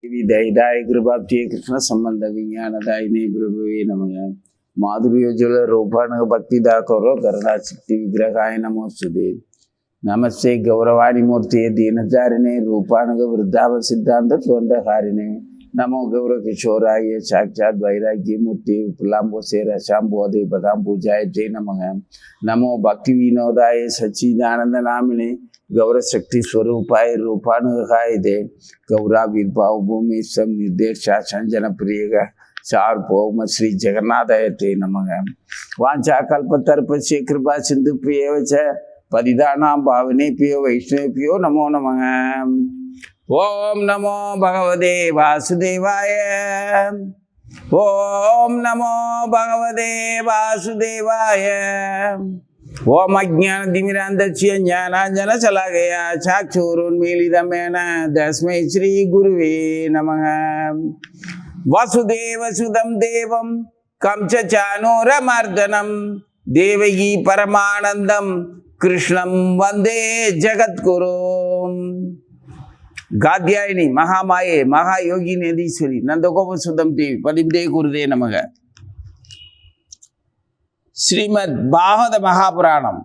विदयदाय कृपाब्धिये कृष्ण संबंध विज्ञानदायिने प्रभुवे नमः। माधुर्योज्वल रूपाणः भक्तिदा करो करुणा शक्ति विग्रहाय नमोस्तुते। नमस्ते गौरवाणी मूर्ति दीनचारिणे रूपाणः वृद्धाव सिद्धांत स्वंदकारिणे। नमो गौर किशोराय साक्षात वैराग्य मूर्ति पुलांबो से रसांबोधे पदां पूजाय ते नमः। नमो भक्ति विनोदाय सच्चिदानंद नामिने गौर शक्ति स्वरूपाय रूपानुगाय दे। गौराविर्भाव भूमि सम निर्देश संजन प्रिय सार्वभौम श्री जगन्नाथाय ते नमः। वांछा कल्पतरुभ्यश्च कृपा सिन्धुभ्यश्च पतितानां पावनेभ्यो वैष्णवेभ्यो नमो नमः। ओम नमो भगवते वासुदेवाय। ओम नमो भगवते वासुदेवाय। ओम अज्ञानतिमिरान्धस्य ज्ञानाञ्जनशलाकया चक्षुरुन्मीलितं तस्मै श्री गुरुवे नमः। वसुदेवसुतं देवं कंसचाणूरमर्दनं देवकी परमानन्दं कृष्णं वन्दे जगद्गुरुम्। गाद्यायिनी महामाये महायोगिनी यदीश्वरी नंदगोपसुतं देवी पदिंदे गुरुदे नमः। श्रीमद् भागवत महापुराणम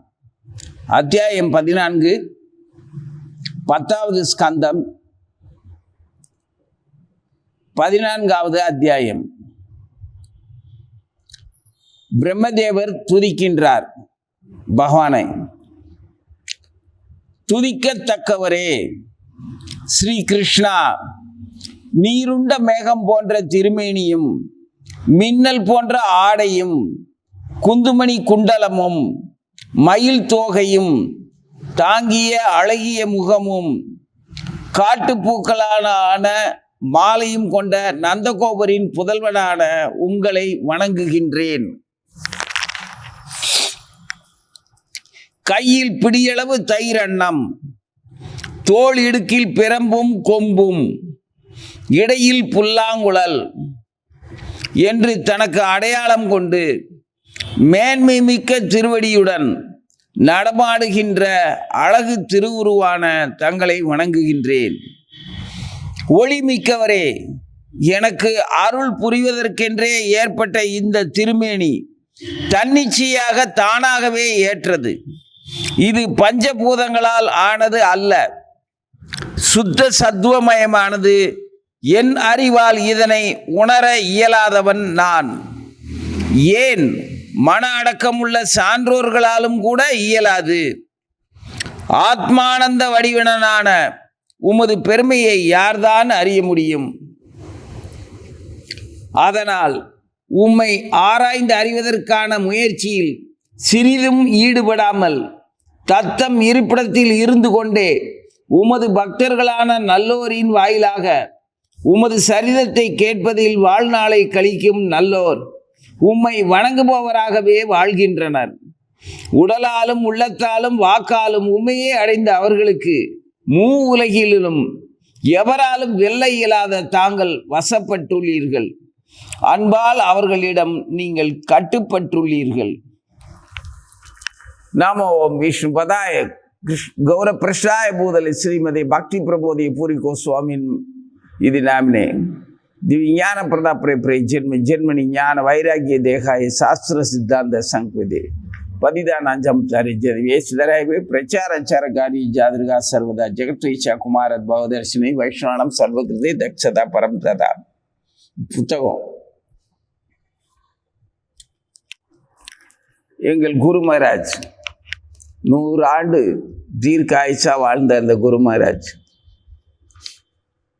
अध्यायम 14 10வது ஸ்கந்தம் 14வது அத்தியாயம். பிரம்மதேவர் துதிக்கின்றார் பகவானை. துதிக்கத்தக்கவரே ஸ்ரீ கிருஷ்ணா, நீருண்ட மேகம் போன்ற திருமேனியும் மின்னல் போன்ற ஆடையும் குந்துமணி குண்டலமும் மயில் தோகையும் தாங்கிய அழகிய முகமும் காட்டுப்பூக்களான மாலையும் கொண்ட நந்தகோபரின் புதல்வனான உங்களை வணங்குகின்றேன். கையில் பிடியளவு தயிர் அன்னம், தோள் இடுக்கில் பிரம்பும் கொம்பும், இடையில் புல்லாங்குழல் என்று தனக்கு அடையாளம் கொண்டு மேன்மை மிக்க திருவடியுடன் நடமாடுகின்ற அழகு திருவுருவான தங்களை வணங்குகின்றேன். ஒளி மிக்கவரே, எனக்கு அருள் புரிவதற்கென்றே ஏற்பட்ட இந்த திருமேனி தன்னிச்சையாக தானாகவே ஏற்றது. இது பஞ்சபூதங்களால் ஆனது அல்ல, சுத்த சத்துவமயமானது. என் அறிவால் இதனை உணர இயலாதவன் நான். ஏன் மன அடக்கமுள்ள சான்றோர்களாலும் கூட இயலாது. ஆத்மானந்த வடிவனான உமது பெருமையை யார்தான் அறிய முடியும்? அதனால் உம்மை ஆராய்ந்து அறிவதற்கான முயற்சியில் சிறிதும் ஈடுபடாமல் தத்தம் இருப்பிடத்தில் இருந்து கொண்டே உமது பக்தர்களான நல்லோரின் வாயிலாக உமது சரிதத்தை கேட்பதில் வாழ்நாளை கழிக்கும் நல்லோர் உம்மை வணங்குபவராகவே வாழ்கின்றனர். உடலாலும் உள்ளத்தாலும் வாக்காலும் உம்மையே அடைந்த அவர்களுக்கு மூ உலகிலும் எவராலும் வெல்ல இயலாத தாங்கள் வசப்பட்டுள்ளீர்கள். அன்பால் அவர்களிடம் நீங்கள் கட்டுப்பட்டுள்ளீர்கள். நமோ ஓம் விஷ்ணு பதாய गौर प्रश्नाय भूतले श्रीमती भक्ति प्रबोधि पूरी गोस्वामी इति नामिने दिव्य ज्ञान प्रदाप्रे प्रे जन्म जन्मनि ज्ञान वैराग्य देहाय शास्त्र सिद्धांत संकृति पदिदानांजमचारि जदवेशधराय प्रचारचारकारी जादृगा सर्वदा जगत्वीचा कुमार भावदर्शिनी वैष्णवानां सर्वकृते दक्षता परम तथा புத்தகம். எங்கள் குரு மகாராஜ் 100 ஆண்டு தீர்க்காயுசா வாழ்ந்த அந்த குரு மகாராஜ்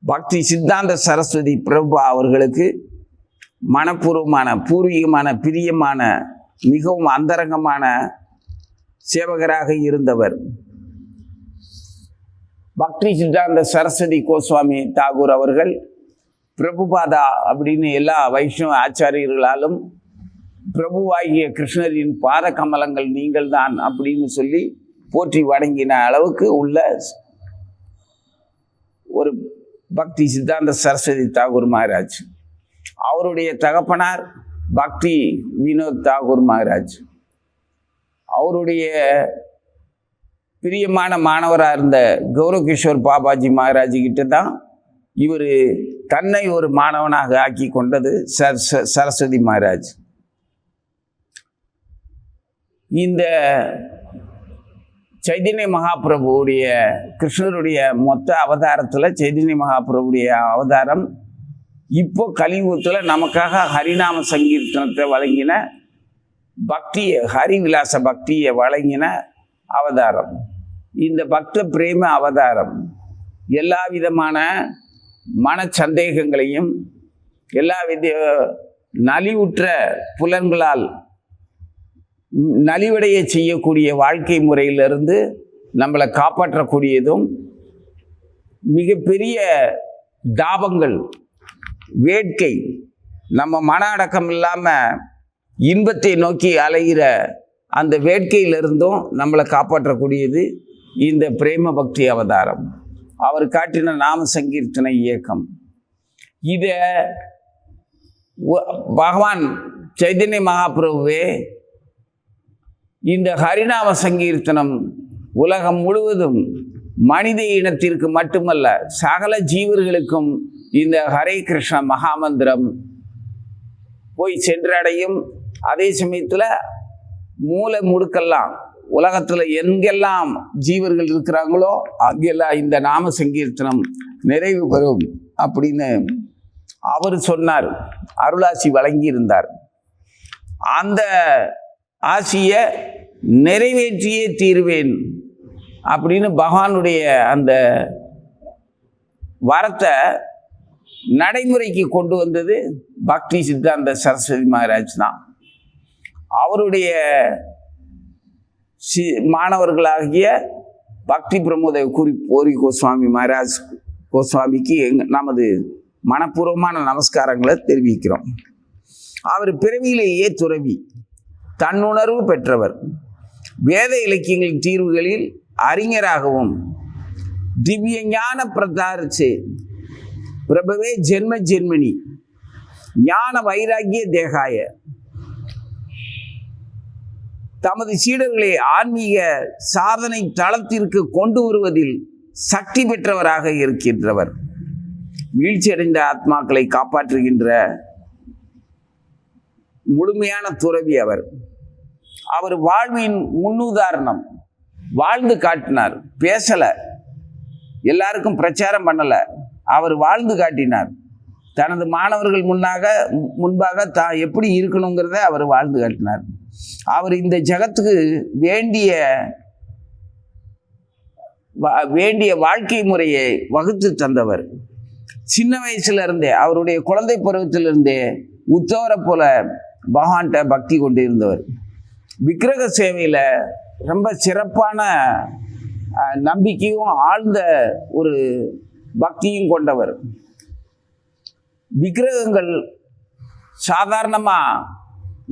பக்தி சித்தாந்த சரஸ்வதி பிரபா அவர்களுக்கு மனப்பூர்வமான பூர்வீகமான பிரியமான மிகவும் அந்தரங்கமான சேவகராக இருந்தவர். பக்தி சித்தாந்த சரஸ்வதி கோஸ்வாமி தாகூர் அவர்கள் பிரபுபாதா அப்படின்னு எல்லா வைஷ்ணவ ஆச்சாரியர்களாலும் பிரபுவாகிய கிருஷ்ணரின் பாத கமலங்கள் நீங்கள் தான் அப்படின்னு சொல்லி போற்றி வணங்கின அளவுக்கு உள்ள ஒரு பக்தி சித்தாந்த சரஸ்வதி தாகூர் மகாராஜ். அவருடைய தகப்பனார் பக்தி வினோத் தாகூர் மகாராஜ். அவருடைய பிரியமான மாணவராக இருந்த கௌரவ கிஷோர் பாபாஜி மகாராஜ் கிட்ட தான் இவர் தன்னை ஒரு மாணவனாக ஆக்கி கொண்டது சரஸ்வதி மகாராஜ். இந்த சைதன்ய மகாபிரபுவுடைய கிருஷ்ணருடைய மொத்த அவதாரத்தில் சைதன்ய மகாபிரபுடைய அவதாரம் இப்போ கலியுகத்தில் நமக்காக ஹரிநாம சங்கீர்த்தனத்தை வழங்கின பக்தியை, ஹரிவிலாச பக்தியை வழங்கின அவதாரம். இந்த பக்த பிரேம அவதாரம் எல்லா விதமான மன சந்தேகங்களையும் எல்லா வித நலிவுற்ற புலன்களால் நலிவடைய செய்யக்கூடிய வாழ்க்கை முறையிலிருந்து நம்மளை காப்பாற்றக்கூடியதும், மிகப்பெரிய தாபங்கள், வேட்கை, நம்ம மன அடக்கம் இல்லாமல் இன்பத்தை நோக்கி அலைகிற அந்த வேட்கையிலிருந்தும் நம்மளை காப்பாற்றக்கூடியது இந்த பிரேம பக்தி அவதாரம். அவர் காட்டின நாம சங்கீர்த்தனை இயக்கம். இதை பகவான் சைதன்ய மகாபிரபுவே இந்த ஹரிநாம சங்கீர்த்தனம் உலகம் முழுவதும் மனித இனத்திற்கு மட்டுமல்ல சகல ஜீவர்களுக்கும் இந்த ஹரே கிருஷ்ண மகாமந்திரம் போய் சென்றடையும். அதே சமயத்தில் மூளை முடுக்கெல்லாம் உலகத்தில் எங்கெல்லாம் ஜீவர்கள் இருக்கிறாங்களோ அங்கெல்லாம் இந்த நாம சங்கீர்த்தனம் நிறைவு பெறும் அப்படின்னு அவர் சொன்னார், அருளாசி வழங்கியிருந்தார். அந்த ஆசியை நிறைவேற்றியே தீர்வேன் அப்படின்னு பகவானுடைய அந்த வரத்தை நடைமுறைக்கு கொண்டு வந்தது பக்தி சித்தாந்த சரஸ்வதி மகாராஜ் தான். அவருடைய மாணவர்களாகிய பக்தி பிரமோத ஓரி கோஸ்வாமி மகாராஜ் கோஸ்வாமிக்கு நமது மனப்பூர்வமான நமஸ்காரங்களை தெரிவிக்கிறோம். அவர் பிறவியிலேயே துறவி, தன்னுணர்வு பெற்றவர், வேத இலக்கியங்களின் தீர்வுகளில் அறிஞராகவும் திவ்ய ஞான பிரதாரிச்சு பிரபவே ஜென்ம ஜென்மனி ஞான வைராகிய தேகாய தமது சீடர்களை ஆன்மீக சாதனை தளத்திற்கு கொண்டு வருவதில் சக்தி பெற்றவராக இருக்கின்றவர். வீழ்ச்சியடைந்த ஆத்மாக்களை காப்பாற்றுகின்ற முழுமையான துறவி அவர். அவர் வாழ்வின் முன்னுதாரணம். வாழ்ந்து காட்டினார், பேசலை, எல்லாருக்கும் பிரச்சாரம் பண்ணலை, அவர் வாழ்ந்து காட்டினார். தனது மாணவர்கள் முன்பாக தான் எப்படி இருக்கணுங்கிறத அவர் வாழ்ந்து காட்டினார். அவர் இந்த ஜகத்துக்கு வேண்டிய வாழ்க்கை முறையை வகுத்து தந்தவர். சின்ன வயசுல இருந்தே, அவருடைய குழந்தை பருவத்திலிருந்தே உத்தவரை போல பகவான்கிட்ட பக்தி கொண்டு இருந்தவர். விக்கிரக சேவையில் ரொம்ப சிறப்பான நம்பிக்கையும் ஆழ்ந்த ஒரு பக்தியும் கொண்டவர். விக்கிரகங்கள் சாதாரணமாக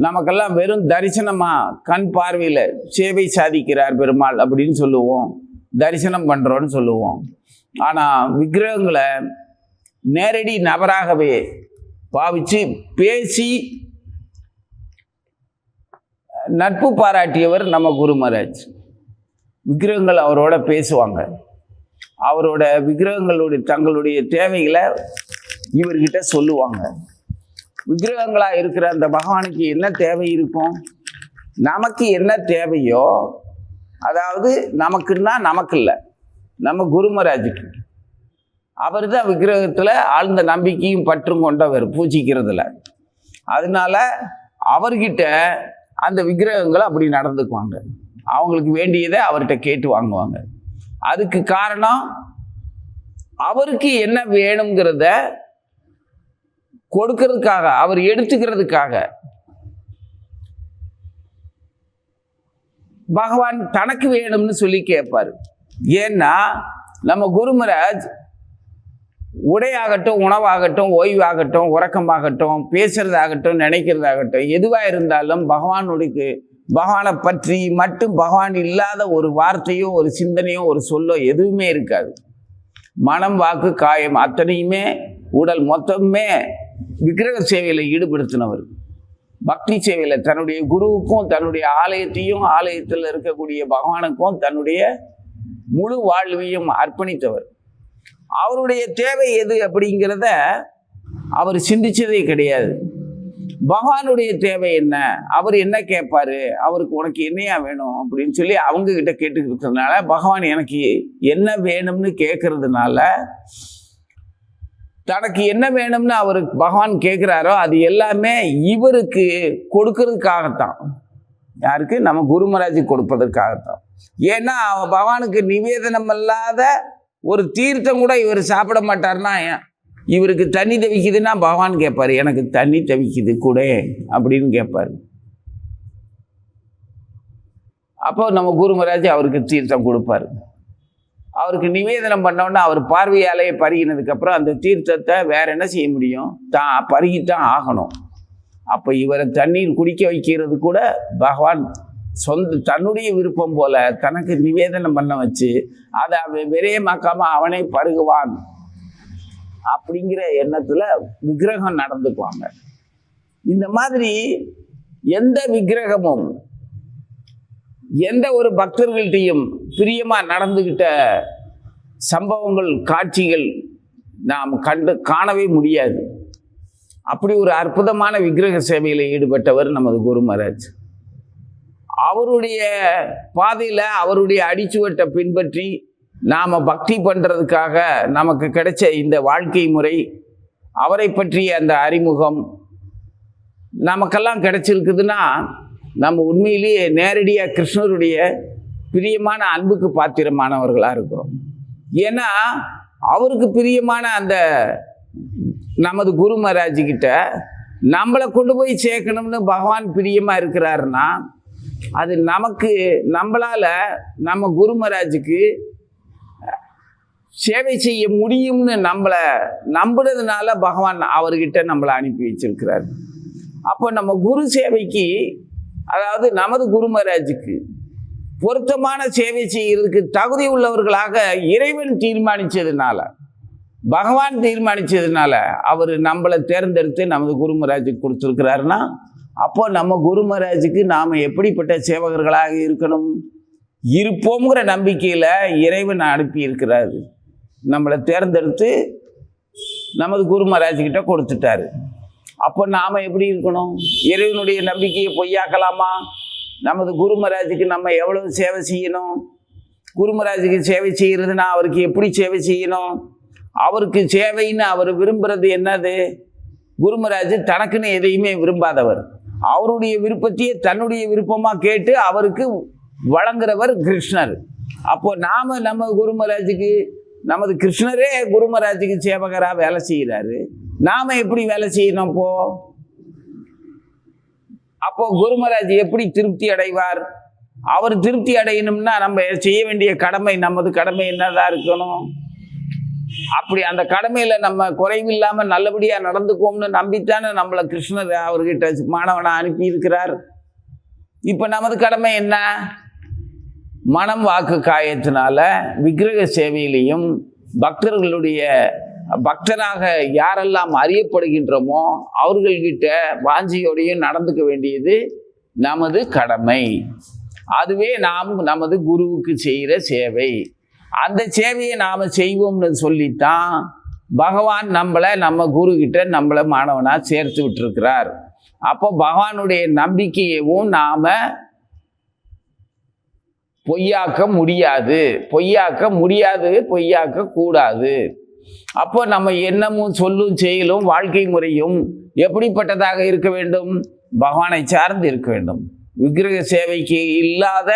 நமக்கெல்லாம் வெறும் தரிசனமாக கண் பார்வையில் சேவை சாதிக்கிறார் பெருமாள் அப்படின்னு சொல்லுவோம், தரிசனம் பண்ணுறோன்னு சொல்லுவோம். ஆனால் விக்கிரகங்களை நேரடி நபராகவே பாவிச்சு பேசி நட்பு பாராட்டியவர் நம்ம குரு மகாராஜ். விக்கிரகங்கள் அவரோட பேசுவாங்க, அவரோட விக்கிரகங்களுடைய தங்களுடைய தேவைகளை இவர்கிட்ட சொல்லுவாங்க. விக்கிரகங்களாக இருக்கிற அந்த பகவானுக்கு என்ன தேவை இருக்கும், நமக்கு என்ன தேவையோ, அதாவது நமக்குன்னா நமக்கு இல்லை, நம்ம குரு மகாராஜுக்கு. அவர் தான் விக்கிரகத்தில் ஆழ்ந்த நம்பிக்கையும் பற்றும் கொண்டவர் பூஜிக்கிறதுல. அதனால அவர்கிட்ட அந்த விக்கிரகங்களை அப்படி நடந்துக்குவாங்க, அவங்களுக்கு வேண்டியதை அவர்கிட்ட கேட்டு வாங்குவாங்க. அதுக்கு காரணம் அவருக்கு என்ன வேணுங்கிறத கொடுக்கறதுக்காக, அவர் எடுத்துக்கிறதுக்காக. பகவான் தனக்கு வேணும்னு சொல்லி கேட்பார். ஏன்னா நம்ம குரு மகாராஜ் உடையாகட்டும், உணவாகட்டும், ஓய்வாகட்டும், உறக்கமாகட்டும், பேசுறதாகட்டும், நினைக்கிறதாகட்டும், எதுவாக இருந்தாலும் பகவானை பற்றி மட்டும் பகவான் இல்லாத ஒரு வார்த்தையோ ஒரு சிந்தனையோ ஒரு சொல்லோ எதுவுமே இருக்காது. மனம், வாக்கு, காயம் அத்தனையுமே, உடல் மொத்தமே விக்கிரக சேவையில் ஈடுபடுத்தினவர். பக்தி சேவையில் தன்னுடைய குருவுக்கும் தன்னுடைய ஆலயத்தையும் ஆலயத்தில் இருக்கக்கூடிய பகவானுக்கும் தன்னுடைய முழு வாழ்வையும் அர்ப்பணித்தவர். அவருடைய தேவை எது அப்படிங்கிறத அவர் சிந்திச்சதே கிடையாது. பகவானுடைய தேவை என்ன, அவர் என்ன கேட்பாரு, அவருக்கு உனக்கு என்னையா வேணும் அப்படின்னு சொல்லி அவங்க கிட்ட கேட்டுக்கிறதுனால, பகவான் எனக்கு என்ன வேணும்னு கேட்கறதுனால, தனக்கு என்ன வேணும்னு அவருக்கு பகவான் கேட்குறாரோ அது எல்லாமே இவருக்கு கொடுக்கறதுக்காகத்தான். யாருக்கு? நம்ம குரு மகாராஜுக்கு கொடுப்பதற்காகத்தான். ஏன்னா பகவானுக்கு நிவேதனம் இல்லாத ஒரு தீர்த்தம் கூட இவர் சாப்பிட மாட்டார்னா, இவருக்கு தண்ணி தவிக்குதுன்னா பகவான் கேட்பார், எனக்கு தண்ணி தவிக்குது கூட அப்படின்னு கேட்பார். அப்போ நம்ம குரு மகாராஜ் அவருக்கு தீர்த்தம் கொடுப்பார். அவருக்கு நிவேதனம் பண்ணோன்னா அவர் பார்வையாலேயே பருகினதுக்கப்புறம் அந்த தீர்த்தத்தை வேற என்ன செய்ய முடியும், தான் பருகித்தான் ஆகணும். அப்போ இவரை தண்ணீர் குடிக்க வைக்கிறது கூட பகவான் தன்னுடைய விருப்பம் போல தனக்கு நிவேதனம் பண்ண வச்சு அதை விரயமாக்காம அவனை பருகுவான் அப்படிங்கிற எண்ணத்துல விக்கிரகம் நடந்துக்குவாங்க. இந்த மாதிரி எந்த விக்கிரகமும் எந்த ஒரு பக்தர்கள்ட்டையும் பிரியமா நடந்துகிட்ட சம்பவங்கள், காட்சிகள் நாம் காணவே முடியாது. அப்படி ஒரு அற்புதமான விக்கிரக சேவையில் ஈடுபட்டவர் நமது குரு மகாராஜ். அவருடைய பாதையில அவருடைய அடிச்சுவட்டை பின்பற்றி நாம பக்தி பண்றதுக்காக நமக்கு கிடைச்ச இந்த வாழ்க்கை முறை, அவரை பற்றிய அந்த அறிமுகம் நமக்கெல்லாம் கிடைச்சிருக்குதுன்னா, நம்ம உண்மையிலேயே நேரடியாக கிருஷ்ணருடைய பிரியமான அன்புக்கு பாத்திரமானவர்களாக இருக்கிறோம். ஏன்னா அவருக்கு பிரியமான அந்த நமது குரு மகாராஜ் கிட்ட நம்மளை கொண்டு போய் சேர்க்கணும்னு பகவான் பிரியமாக இருக்கிறாருன்னா, அது நமக்கு நம்மளால நம்ம குரு மகாராஜுக்கு சேவை செய்ய முடியும்னு நம்மளை நம்புறதுனால பகவான் அவர்கிட்ட நம்மளை அனுப்பி வச்சிருக்கிறார். அப்போ நம்ம குரு சேவைக்கு, அதாவது நமது குரு மகாராஜுக்கு பொருத்தமான சேவை செய்யறதுக்கு தகுதி உள்ளவர்களாக இறைவன் தீர்மானிச்சதுனால, பகவான் தீர்மானிச்சதுனால அவர் நம்மளை தேர்ந்தெடுத்து நமது குரு மகாராஜுக்கு கொடுத்துருக்கிறாருன்னா, அப்போ நம்ம குரு மகாராஜுக்கு நாம் எப்படிப்பட்ட சேவகர்களாக இருக்கணும் இருப்போங்கிற நம்பிக்கையில் இறைவன் அனுப்பி இருக்கிறாரு. நம்மளை தேர்ந்தெடுத்து நமது குரு மகாராஜ்கிட்ட கொடுத்துட்டாரு. அப்போ நாம் எப்படி இருக்கணும்? இறைவனுடைய நம்பிக்கையை பொய்யாக்கலாமா? நமது குரு மகாராஜுக்கு நம்ம எவ்வளவு சேவை செய்யணும்? குரு மகாராஜுக்கு சேவை செய்கிறதுனா அவருக்கு எப்படி சேவை செய்யணும்? அவருக்கு சேவைன்னு அவர் விரும்புறது என்னது? குரு மகாராஜ் தனக்குன்னு எதையுமே விரும்பாதவர். அவருடைய விருப்பத்தையே தன்னுடைய விருப்பமாக கேட்டு அவருக்கு வழங்குறவர் கிருஷ்ணர். அப்போ நாம நம்ம குரு மகாராஜுக்கு, நமது கிருஷ்ணரே குரு மகாராஜுக்கு சேவகராக வேலை செய்கிறாரு, நாம எப்படி வேலை செய்யணும்? அப்போ குரு மகாராஜ் எப்படி திருப்தி அடைவார்? அவர் திருப்தி அடையணும்னா நம்ம செய்ய வேண்டிய கடமை, நமது கடமை என்னதான் இருக்கணும்? அப்படி அந்த கடமையில நம்ம குறைவில்லாம நல்லபடியா நடந்துக்குவோம்னு நம்பித்தானே நம்மளை கிருஷ்ணர் அவர்கிட்ட மாணவனை அனுப்பி இருக்கிறார். இப்ப நமது கடமை என்ன? மனம் வாக்கு காயத்தினால விக்கிரக சேவையிலையும் பக்தராக யாரெல்லாம் அறியப்படுகின்றோமோ அவர்கள்கிட்ட வாஞ்சியோடையும் நடந்துக்க வேண்டியது நமது கடமை. அதுவே நாம் நமது குருவுக்கு செய்கிற சேவை. அந்த சேவையை நாம் செய்வோம்னு சொல்லித்தான் பகவான் நம்ம குரு கிட்ட நம்மளை மாணவனாக சேர்த்து விட்டுருக்கிறார். அப்போ பகவானுடைய நம்பிக்கையவும் நாம் பொய்யாக்க முடியாது, பொய்யாக்க கூடாது. அப்போ நம்ம எண்ணமும் சொல்லும் செயலும் வாழ்க்கை முறையும் எப்படிப்பட்டதாக இருக்க வேண்டும்? பகவானை சார்ந்து இருக்க வேண்டும். விக்கிரக சேவைக்கு இல்லாத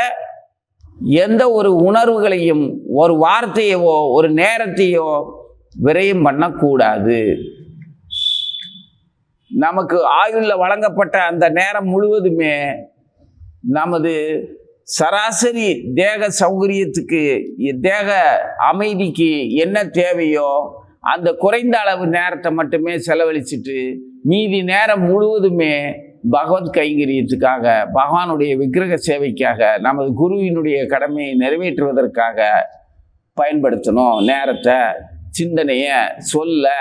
எந்த ஒரு உணர்வுகளையும், ஒரு வார்த்தையவோ ஒரு நேரத்தையோ விரயம் பண்ணக்கூடாது. நமக்கு ஆயுள்ல வழங்கப்பட்ட அந்த நேரம் முழுவதுமே நமது சராசரி தேக சௌகரியத்துக்கு, தேக அமைதிக்கு என்ன தேவையோ அந்த குறைந்த அளவு நேரத்தை மட்டுமே செலவழிச்சிட்டு மீதி நேரம் முழுவதுமே பகவத் கைங்கரியத்துக்காக, பகவானுடைய விக்கிரக சேவைக்காக, நமது குருவினுடைய கடமையை நிறைவேற்றுவதற்காக பயன்படுத்தணும். நேரத்தை, சிந்தனையை, சொல்ல,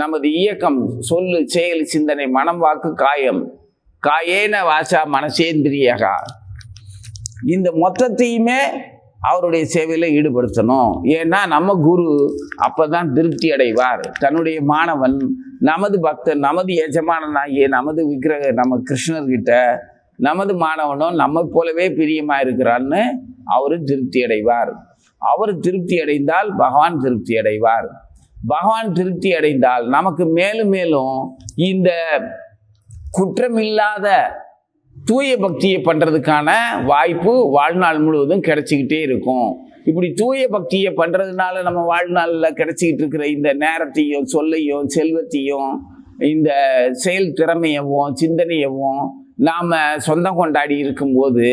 நமது இயக்கம், சொல்லு, செயல், சிந்தனை, மனம், வாக்கு, காயம், காயேன வாசா மனசேந்திரியகா, இந்த மொத்தத்தையுமே அவருடைய சேவையில் ஈடுபடுத்தணும். ஏன்னா நம்ம குரு அப்பதான் திருப்தி அடைவார். தன்னுடைய மாணவன் நமது பக்தர், நமது எஜமானனாகிய நமது விக்கிரக நம்ம கிருஷ்ணர்கிட்ட நமது மாணவனும் நம்ம போலவே பிரியமா இருக்கிறான்னு அவரு திருப்தி அடைவார். அவர் திருப்தி அடைந்தால் பகவான் திருப்தி அடைவார். பகவான் திருப்தி அடைந்தால் நமக்கு மேலும் மேலும் இந்த குற்றமில்லாத தூய பக்தியை பண்ணுறதுக்கான வாய்ப்பு வாழ்நாள் முழுவதும் கிடைச்சிக்கிட்டே இருக்கும். இப்படி தூய பக்தியை பண்ணுறதுனால நம்ம வாழ்நாளில் கிடைச்சிக்கிட்டு இருக்கிற இந்த நேரத்தையும் சொல்லையும் செல்வத்தையும் இந்த செயல் திறமையவும் சிந்தனையவும் நாம் சொந்தம் கொண்டாடி இருக்கும்போது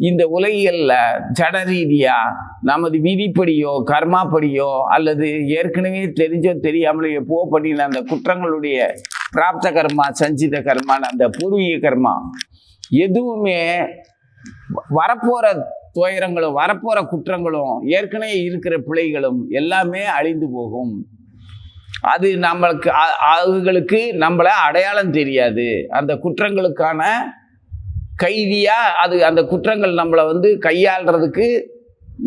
இந்த உலகியலில் ஜட ரீதியாக நமது விதிப்படியோ கர்மாப்படியோ அல்லது ஏற்கனவே தெரிஞ்சோ தெரியாமலையோ பண்ணின அந்த குற்றங்களுடைய பிராப்த கர்மா சஞ்சித கர்மான அந்த பூர்வீக கர்மா எதுவுமே வரப்போகிற துயரங்களும் வரப்போகிற குற்றங்களும் ஏற்கனவே இருக்கிற பிழைகளும் எல்லாமே அழிந்து போகும். அது அவங்களுக்கு நம்மளை அடையாளம் தெரியாது. அந்த குற்றங்களுக்கான கைதியாக அந்த குற்றங்கள் நம்மளை கையாளுறதுக்கு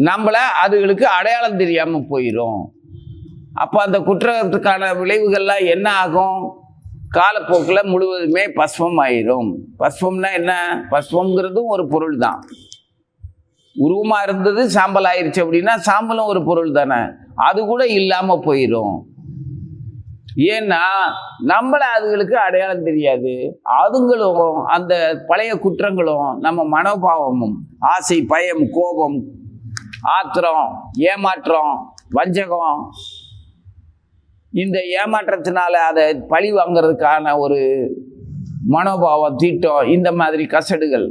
நம்மளை அதுகளுக்கு அடையாளம் தெரியாமல் போயிடும். அப்போ அந்த குற்றத்துக்கான விளைவுகள்லாம் என்ன ஆகும்? காலப்போக்கில் முழுவதுமே பஸ்வம் ஆயிரும். பஸ்வம்னா என்ன? பஸ்வம்ங்கிறதும் ஒரு பொருள் தான். உருவமாக இருந்தது சாம்பல் ஆயிடுச்சு அப்படின்னா சாம்பலும் ஒரு பொருள் தானே, அது கூட இல்லாமல் போயிடும். ஏன்னா நம்மளை அதுகளுக்கு அடையாளம் தெரியாது. அதுங்களும் அந்த பழைய குற்றங்களும் நம்ம மனோபாவமும் ஆசை பயம் கோபம் ஆத்திரம் ஏமாற்றம் வஞ்சகம் இந்த ஏமாற்றத்தினால அதை பழி வாங்கிறதுக்கான ஒரு மனோபாவம் தீட்டம் இந்த மாதிரி கசடுகள்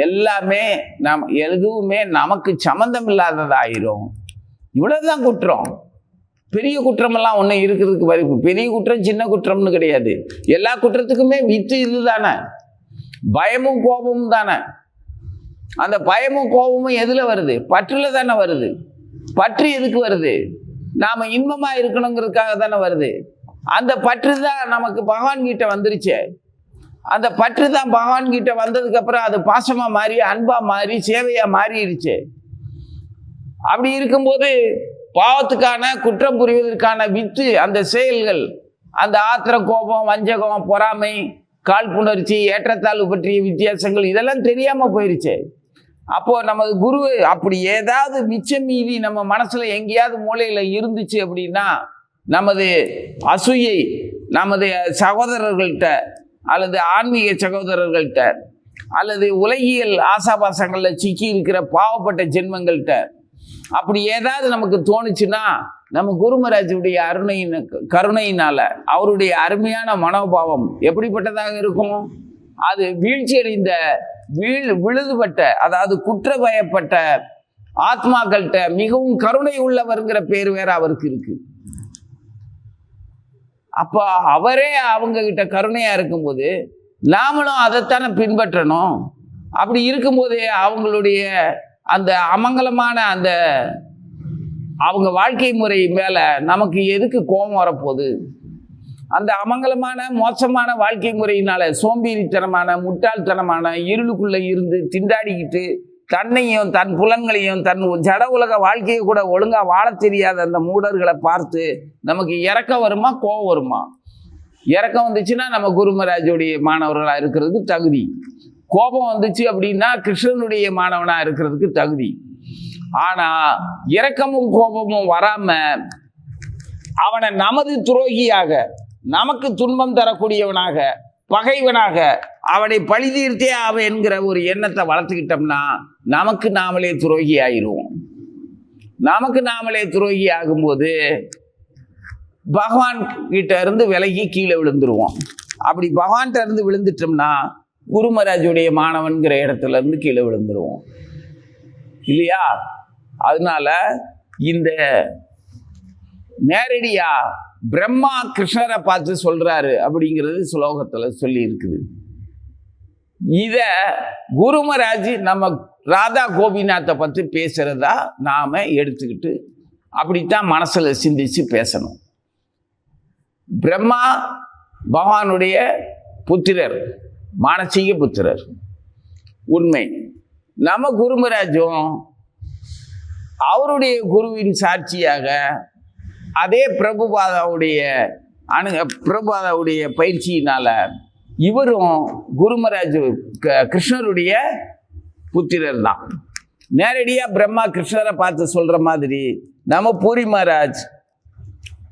எல்லாமே எதுவுமே நமக்கு சம்மந்தம் இல்லாததாயிரும். இவ்வளவுதான் குற்றம். பெரிய குற்றமெல்லாம் ஒன்றும் இருக்கிறதுக்கு வாய்ப்பு. பெரிய குற்றம் சின்ன குற்றம்னு கிடையாது. எல்லா குற்றத்துக்குமே வித்து இது தானே, பயமும் கோபமும் தானே. அந்த பயமும் கோபமும் எதில் வருது? பற்றுல தானே வருது. பற்று எதுக்கு வருது? நாம் இன்பமாக இருக்கணுங்கிறதுக்காக தானே வருது. அந்த பற்று தான் நமக்கு பகவான் கிட்ட வந்துருச்சு. அந்த பற்று தான் பகவான் கிட்ட வந்ததுக்கப்புறம் அது பாசமாக மாறி அன்பாக மாறி சேவையாக மாறிடுச்சு. அப்படி இருக்கும்போது பாவத்துக்கான குற்றம் புரிவதற்கான வித்து அந்த செயல்கள், அந்த ஆத்திர கோபம் வஞ்சகம் பொறாமை காழ்ப்புணர்ச்சி ஏற்றத்தாழ்வு பற்றிய வித்தியாசங்கள் இதெல்லாம் தெரியாமல் போயிருச்சு. அப்போ நமது குரு அப்படி ஏதாவது மிச்சம் மீதி நம்ம மனசுல எங்கேயாவது மூலையில இருந்துச்சு அப்படின்னா நமது அசூயை நமது சகோதரர்கள்ட்ட அல்லது ஆன்மீக சகோதரர்கள்ட்ட அல்லது உலகியல் ஆசாபாசங்கள்ல சிக்கி இருக்கிற பாவப்பட்ட ஜென்மங்கள்கிட்ட அப்படி ஏதாவது நமக்கு தோணுச்சுன்னா நம்ம குருமராஜுடைய கருணையினால அவருடைய அருமையான மனோபாவம் எப்படிப்பட்டதாக இருக்கும்? அது வீழ்ச்சி அடைந்த விழுதுபட்ட அதாவது குற்ற பயப்பட்ட ஆத்மாக்கள்கிட்ட மிகவும் கருணை உள்ளவர்ங்கிற பேர் வேற அவருக்கு இருக்கு. அப்போ அவரே அவங்க கிட்ட கருணையா இருக்கும்போது நாமளும் அதைத்தானே பின்பற்றணும். அப்படி இருக்கும்போது அவங்களுடைய அந்த அமங்கலமான அந்த அவங்க வாழ்க்கை முறை மேல நமக்கு எதுக்கு கோபம் வரப்போகுது? அந்த அமங்கலமான மோசமான வாழ்க்கை முறையினால சோம்பேறித்தனமான முட்டாள்தனமான இருளுக்குள்ள இருந்து திண்டாடிக்கிட்டு தன்னையும் தன் புலன்களையும் தன் ஜட உலக வாழ்க்கையை கூட ஒழுங்கா வாழ தெரியாத அந்த மூடர்களை பார்த்து நமக்கு இறக்கம் வருமா கோபம் வருமா? இறக்கம் வந்துச்சுன்னா நம்ம குருமராஜுடைய மாணவர்களாக இருக்கிறதுக்கு தகுதி. கோபம் வந்துச்சு அப்படின்னா கிருஷ்ணனுடைய மாணவனா இருக்கிறதுக்கு தகுதி. ஆனா இரக்கமும் கோபமும் வராம அவனை நமது துரோகியாக நமக்கு துன்பம் தரக்கூடியவனாக பகைவனாக அவனை பழி தீர்த்தே அவன் என்கிற ஒரு எண்ணத்தை வளர்த்துக்கிட்டோம்னா நமக்கு நாமளே துரோகி ஆயிடுவோம். நமக்கு நாமளே துரோகி ஆகும்போது பகவான் கிட்ட இருந்து விலகி கீழே விழுந்துருவோம். அப்படி பகவான்கிட்ட இருந்து விழுந்துட்டோம்னா குருமராஜுடைய மாணவன்கிற இடத்துல இருந்து கீழே விழுந்துருவோம் இல்லையா? அதனால இந்த நேரடியா பிரம்மா கிருஷ்ணரை பார்த்து சொல்றாரு அப்படிங்கிறது ஸ்லோகத்துல சொல்லி இருக்குது. இத குருமராஜ் நம்ம ராதா கோபிநாத்தை பற்றி பேசுறதா நாம எடுத்துக்கிட்டு அப்படித்தான் மனசுல சிந்திச்சு பேசணும். பிரம்மா பகவானுடைய புத்திரர், மானசீக புத்திரர் உண்மை. நம்ம குருமராஜும் அவருடைய குருவின் சாட்சியாக அதே பிரபுபாதாவுடைய பயிற்சியினால இவரும் குருமராஜ் கிருஷ்ணருடைய புத்திரர் தான். நேரடியாக பிரம்மா கிருஷ்ணரை பார்த்து சொல்ற மாதிரி நம்ம பூரி மகாராஜ்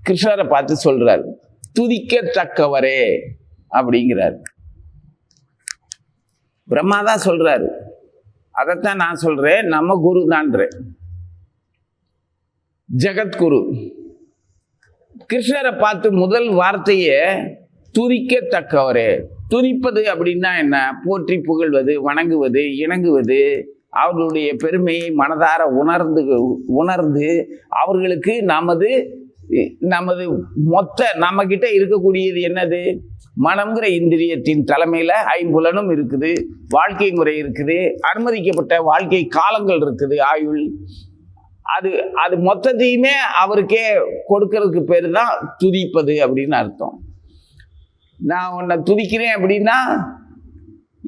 கிருஷ்ணரை பார்த்து சொல்றார், துதிக்கத்தக்கவரே அப்படிங்கிறார். பிரம்மா தான் சொல்றாரு, அதைத்தான் நான் சொல்றேன், நம்ம குரு தான்றேன், ஜெகத்குரு. கிருஷ்ணரை பார்த்து முதல் வார்த்தையே துதிக்கத்தக்கவரே. துதிப்பது அப்படின்னா என்ன? போற்றி புகழ்வது, வணங்குவது, இணங்குவது, அவர்களுடைய பெருமையை மனதார உணர்ந்து அவர்களுக்கு நமது மொத்த நம்ம கிட்ட இருக்கக்கூடியது என்னது? மனம்ங்கிற இந்திரியத்தின் தலைமையில ஐம்புலனும் இருக்குது, வாழ்க்கை முறை இருக்குது, அனுமதிக்கப்பட்ட வாழ்க்கை காலங்கள் இருக்குது, ஆயுள். அது மொத்தத்தையுமே அவருக்கே கொடுக்கறதுக்கு பேர் தான் துதிப்பது அப்படின்னு அர்த்தம். நான் உன்னை துதிக்கிறேன் அப்படின்னா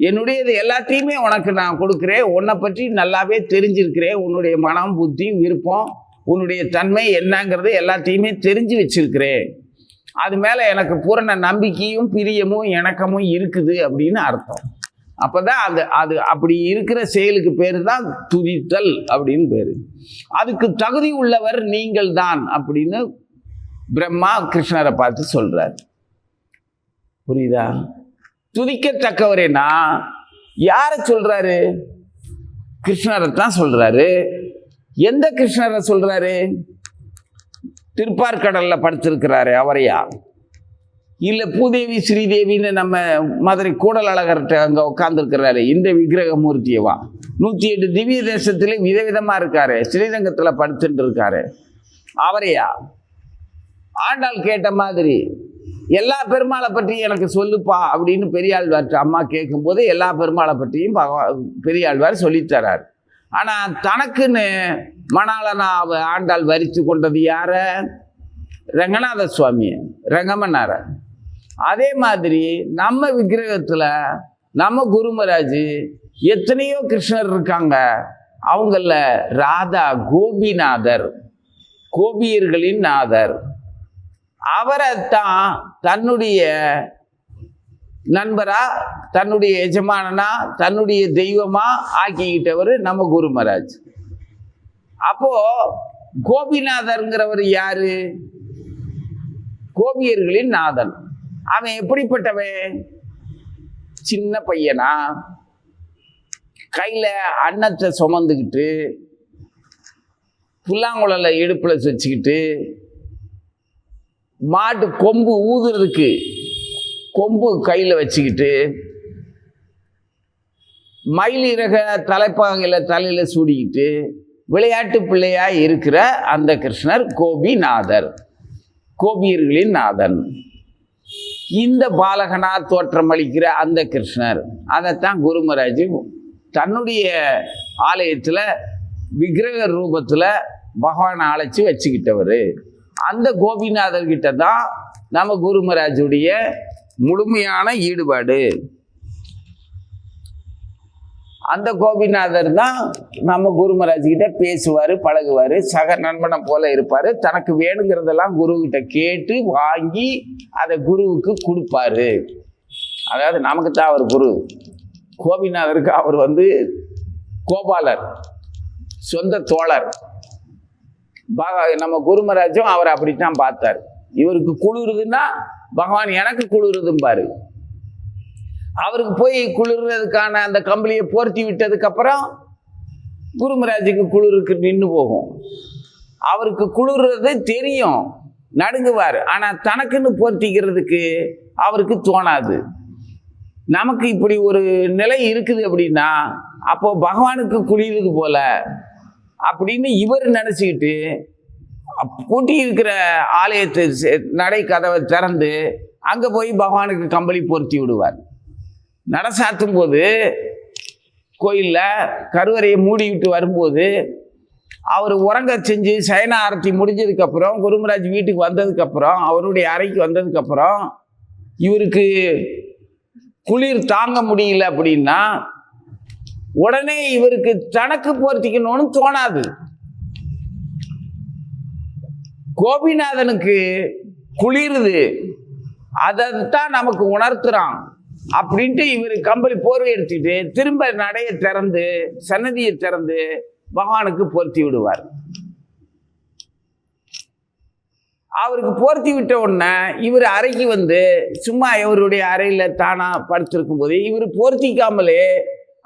என்னுடையது எல்லாத்தையுமே உனக்கு நான் கொடுக்குறேன், உன்னை பற்றி நல்லாவே தெரிஞ்சிருக்கிறேன், உன்னுடைய மனம், புத்தி, விருப்பம், உன்னுடைய தன்மை என்னங்கிறது எல்லாத்தையுமே தெரிஞ்சு வச்சிருக்கிறேன், அது மேலே எனக்கு பூரண நம்பிக்கையும் பிரியமும் இணக்கமும் இருக்குது அப்படின்னு அர்த்தம். அப்போதான் அது அப்படி இருக்கிற செயலுக்கு பேர் தான் துதித்தல் அப்படின்னு பேர். அதுக்கு தகுதி உள்ளவர் நீங்கள் தான் அப்படின்னு பிரம்மா கிருஷ்ணரை பார்த்து சொல்றார். புரியுதா? துதிக்கத்தக்கவரேனா யாரை சொல்றாரு? கிருஷ்ணரை தான் சொல்றாரு. எந்த கிருஷ்ணரை சொல்றாரு? திருப்பார்கடல்ல படுத்திருக்கிறாரு அவரையா? இல்ல பூதேவி ஸ்ரீதேவின்னு நம்ம மதுரை கூடல் அழகர்கிட்ட அங்க உட்கார்ந்துருக்கிறாரு இந்த விக்கிரகமூர்த்தியவா? 108 திவ்ய தேசத்துல விதவிதமா இருக்காரு, ஸ்ரீரங்கத்துல படுத்துட்டு இருக்காரு அவரையா? ஆண்டாள் கேட்ட மாதிரி எல்லா பெருமாளை பற்றி எனக்கு சொல்லுப்பா அப்படின்னு பெரியாழ்வார்ட்ட அம்மா கேட்கும்போது எல்லா பெருமாளை பற்றியும் பெரியாழ்வார் சொல்லித்தரார். ஆனா தனக்குன்னு மணாளனா ஆண்டாள் வரித்து கொண்டது யார? ரங்கநாத சுவாமி, ரங்கமன்னார. அதே மாதிரி நம்ம விக்கிரகத்துல நம்ம குருமராஜ் எத்தனையோ கிருஷ்ணர் இருக்காங்க. அவங்கள ராதா கோபிநாதர், கோபியர்களின் நாதர், அவரைத்தான் தன்னுடைய நண்பரா, தன்னுடைய எஜமானனா, தன்னுடைய தெய்வமா ஆக்கிக்கிட்டவர் நம்ம குருமராஜ். அப்போ கோபிநாதர்ங்கிறவர் யாரு? கோபியர்களின் நாதன். அவன் எப்படிப்பட்டவன்? சின்ன பையனா, கையில அன்னத்தை சுமந்துக்கிட்டு, புல்லாங்குழல இடுப்புல வச்சுக்கிட்டு, மாட்டு கொம்பு ஊதுறதுக்கு கொம்பு கையில வச்சுக்கிட்டு, மயிலிறக தலைப்பாகையில தலையில சூடிக்கிட்டு விளையாட்டு பிள்ளையா இருக்கிற அந்த கிருஷ்ணர் கோபிநாதர், கோபியர்களின் நாதன். இந்த பாலகனா தோற்றமளிக்கிற அந்த கிருஷ்ணர், அதைத்தான் குருமராஜ் தன்னுடைய ஆலயத்துல விக்கிரக ரூபத்துல பகவானை அழைச்சி வச்சுக்கிட்டவர். அந்த கோபிநாதர்கிட்ட தான் நம்ம குருமராஜுடைய முழுமையான ஈடுபாடு. அந்த கோபிநாதர் தான் நம்ம குருமராஜ் கிட்ட பேசுவார், பழகுவார், சக நண்பனை போல இருப்பார். தனக்கு வேணுங்கிறதெல்லாம் குருக்கிட்ட கேட்டு வாங்கி அதை குருவுக்கு கொடுப்பாரு. அதாவது நமக்கு தான் அவர் குரு, கோபிநாதருக்கு அவர் கோபாலர், சொந்த தோழர். நம்ம குருமராஜும் அவர் அப்படித்தான் பார்த்தார். இவருக்கு குளிருதுன்னா பகவான் எனக்கு குளிருதும்பாரு. அவருக்கு போய் குளிர்றதுக்கான அந்த கம்பளியை போர்த்தி விட்டதுக்கு அப்புறம் குருமராஜுக்கு குளிருக்கு நின்று போகும். அவருக்கு குளிர்றது தெரியும், நடுங்குவார். ஆனா தனக்குன்னு போர்த்திக்கிறதுக்கு அவருக்கு தோணாது. நமக்கு இப்படி ஒரு நிலை இருக்குது அப்படின்னா அப்போ பகவானுக்கு குளிருது போல அப்படின்னு இவர் நினைச்சுக்கிட்டு பூட்டி இருக்கிற ஆலயத்தை நடை கதவை திறந்து அங்க போய் பகவானுக்கு கம்பளி பொருத்தி விடுவார். நட சாத்தும் போது கோயில்ல கருவறையை மூடிவிட்டு வரும்போது அவர் உறங்க செஞ்சு சயன ஆரத்தி முடிஞ்சதுக்கு அப்புறம் குருமராஜ் வீட்டுக்கு வந்ததுக்கு அப்புறம் அவருடைய அறைக்கு வந்ததுக்கு அப்புறம் இவருக்கு குளிர் தாங்க முடியல அப்படின்னா உடனே இவருக்கு தனக்கு போர்த்திக்கணும்னு தோணாது. கோபிநாதனுக்கு குளிருது, அதைத்தான் நமக்கு உணர்த்துறான் அப்படின்ட்டு இவர் கம்பளி போர்வை எடுத்துட்டு திரும்ப நடைய திறந்து சன்னதியை திறந்து பகவானுக்கு போர்த்தி விடுவார். அவருக்கு போர்த்தி விட்ட உடனே இவர் அறைக்கு வந்து சும்மா இவருடைய அறையில தானா படுத்திருக்கும் போது இவர் போர்த்திக்காமலே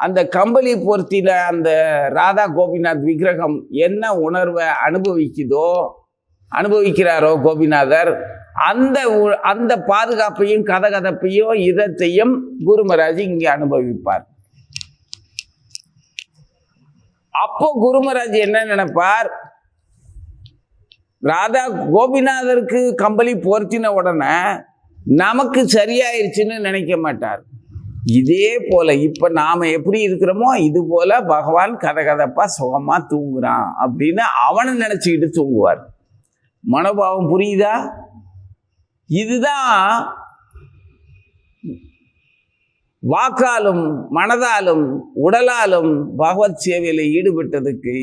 அந்த கம்பளி போர்த்தியில அந்த ராதா கோபிநாத் விக்கிரகம் என்ன உணர்வை அனுபவிக்கிறாரோ கோபிநாதர், அந்த பாதுகாப்பையும் கதகதப்பையும் இதத்தையும் குரு மகாராஜ் இங்கே அனுபவிப்பார். அப்போ குரு மகாராஜ் என்ன நினைப்பார், ராதா கோபிநாதருக்கு கம்பளி போர்த்தின உடனே நமக்கு சரியாயிருச்சுன்னு நினைக்க மாட்டார். இதே போல இப்ப நாம எப்படி இருக்கிறோமோ இது போல பகவான் கதகதப்பா சுகமா தூங்குறான் அப்படின்னு அவனை நினைச்சுக்கிட்டு தூங்குவார். மனோபாவம் புரியுதா? இதுதான் வாக்காலும் மனதாலும் உடலாலும் பகவத் சேவையில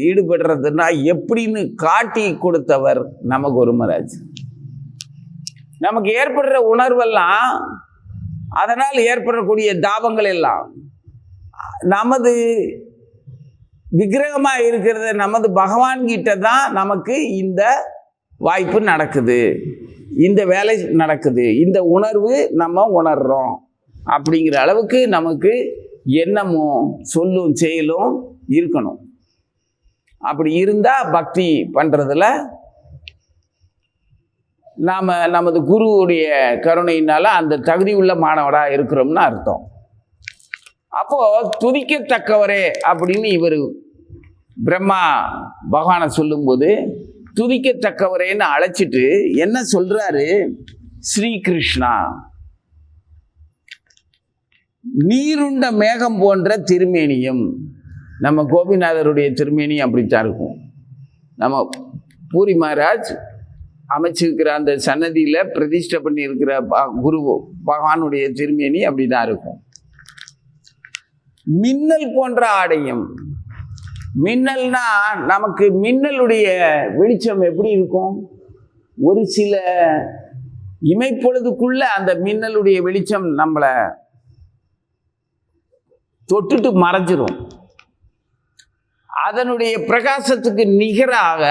ஈடுபடுறதுன்னா எப்படின்னு காட்டி கொடுத்தவர் நம்ம குரு மகாராஜ். நமக்கு ஏற்படுற உணர்வெல்லாம், அதனால் ஏற்படக்கூடிய தாபங்கள் எல்லாம் நமது விக்கிரகமா இருக்கிறது நமது பகவான் கிட்ட தான் நமக்கு இந்த வாய்ப்பு நடக்குது, இந்த வேலை நடக்குது, இந்த உணர்வு நம்ம உணர்றோம் அப்படிங்கிற அளவுக்கு நமக்கு எண்ணமும் சொல்லும் செயலும் இருக்கணும். அப்படி இருந்தா பக்தி பண்றதுல நாம நமது குருவுடைய கருணையினால அந்த தகுதி உள்ள மாணவரா இருக்கிறோம்னு அர்த்தம். அப்போ துதிக்கத்தக்கவரே அப்படின்னு இவர் பிரம்மா பகவானை சொல்லும்போது துதிக்கத்தக்கவரேன்னு அழைச்சிட்டு என்ன சொல்றாரு, ஸ்ரீகிருஷ்ணா நீருண்ட மேகம் போன்ற திருமேனியும். நம்ம கோபிநாதருடைய திருமேனி அப்படித்தான் இருக்கும். நம்ம பூரி மகாராஜ் அமைச்சிருக்கிற அந்த சன்னதியில பிரதிஷ்டை பண்ணி இருக்கிற குரு பகவானுடைய திருமேனி அப்படிதான் இருக்கும். மின்னல் போன்ற ஆடையும். மின்னல்னா நமக்கு மின்னலுடைய வெளிச்சம் எப்படி இருக்கும், ஒரு சில இமைப்பொழுதுக்குள்ள அந்த மின்னலுடைய வெளிச்சம் நம்மளை தொட்டுட்டு மறைஞ்சிரும். அதனுடைய பிரகாசத்துக்கு நிகராக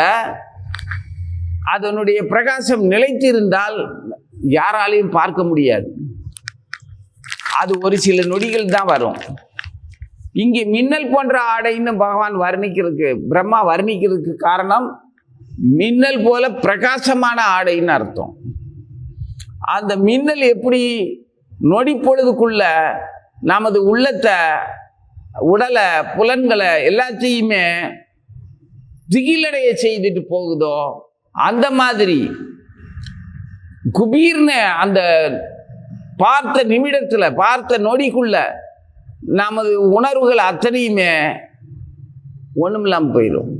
அதனுடைய பிரகாசம் நிலைத்திருந்தால் யாராலையும் பார்க்க முடியாது. அது ஒரு சில நொடிகள் தான் வரும். இங்கே மின்னல் போன்ற ஆடைன்னு பகவான் வர்ணிக்கிறதுக்கு, பிரம்மா வர்ணிக்கிறதுக்கு காரணம் மின்னல் போல பிரகாசமான ஆடைன்னு அர்த்தம். அந்த மின்னல் எப்படி நொடி பொழுதுக்குள்ள நமது உள்ளத்தை, உடலை, புலன்களை எல்லாத்தையுமே திகிலடைய செய்துட்டு போகுதோ அந்த மாதிரி குபீர்னு அந்த பார்த்த நிமிடத்துல, பார்த்த நொடிக்குள்ள நமது உணர்வுகள் அத்தனையுமே ஒண்ணுமில்லாம போயிடும்.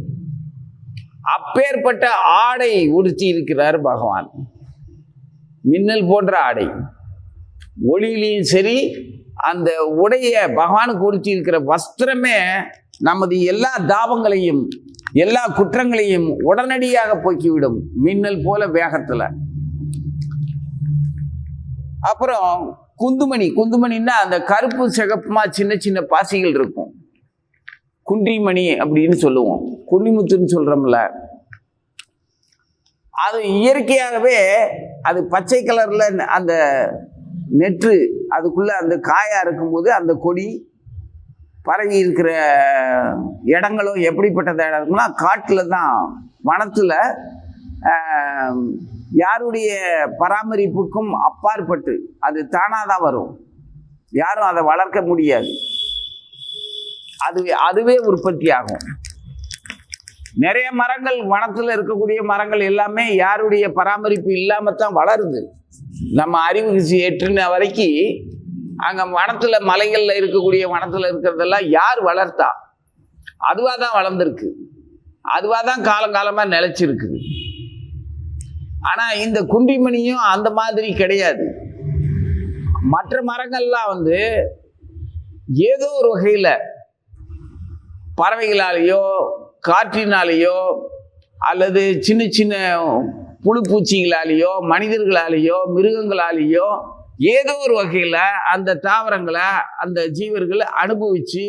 அப்பேற்பட்ட ஆடை உடுத்தி இருக்கிறார் பகவான். மின்னல் போன்ற ஆடை, ஒளியிலையும் சரி அந்த உடைய பகவானுக்கு உடுத்தி இருக்கிற வஸ்திரமே நமது எல்லா தாபங்களையும் எல்லா குற்றங்களையும் உடனடியாக போக்கிவிடும், மின்னல் போல வேகத்துல. அப்புறம் குந்துமணின்னா அந்த கருப்பு சிகப்புமா சின்ன சின்ன பாசிகள் இருக்கும், குன்றிமணி அப்படின்னு சொல்லுவோம், குன்னிமுத்துன்னு சொல்றோம்ல. அது இயற்கையாகவே அது பச்சை கலர்ல அந்த நெற்று அதுக்குள்ள அந்த காயா இருக்கும்போது அந்த கொடி பரவி இருக்கிற இடங்களும் எப்படிப்பட்டத இடம் இருக்குன்னா காட்டுல தான், வனத்துல யாருடைய பராமரிப்புக்கும் அப்பாற்பட்டு அது தானாதான் வரும், யாரும் அதை வளர்க்க முடியாது, அதுவே உற்பத்தி ஆகும். நிறைய மரங்கள், வனத்துல இருக்கக்கூடிய மரங்கள் எல்லாமே யாருடைய பராமரிப்பு இல்லாமத்தான் வளருது. நம்ம அறிவுக்கு ஏற்றின வரைக்கும் அங்க வனத்துல, மலைகள்ல இருக்கக்கூடிய வனத்துல இருக்கிறதெல்லாம் யார் வளர்த்தா? அதுவாதான் வளர்ந்துருக்கு, அதுவாதான் காலங்காலமா நிலைச்சிருக்குது. ஆனா இந்த குன்றிமணியும் அந்த மாதிரி கிடையாது. மற்ற மரங்கள்லாம் ஏதோ ஒரு வகையில பறவைகளாலேயோ காற்றினாலேயோ அல்லது சின்ன சின்ன புழு பூச்சிகளாலேயோ மனிதர்களாலேயோ மிருகங்களாலேயோ ஏதோ ஒரு வகையில் அந்த தாவரங்களை அந்த ஜீவர்கள் அனுபவித்து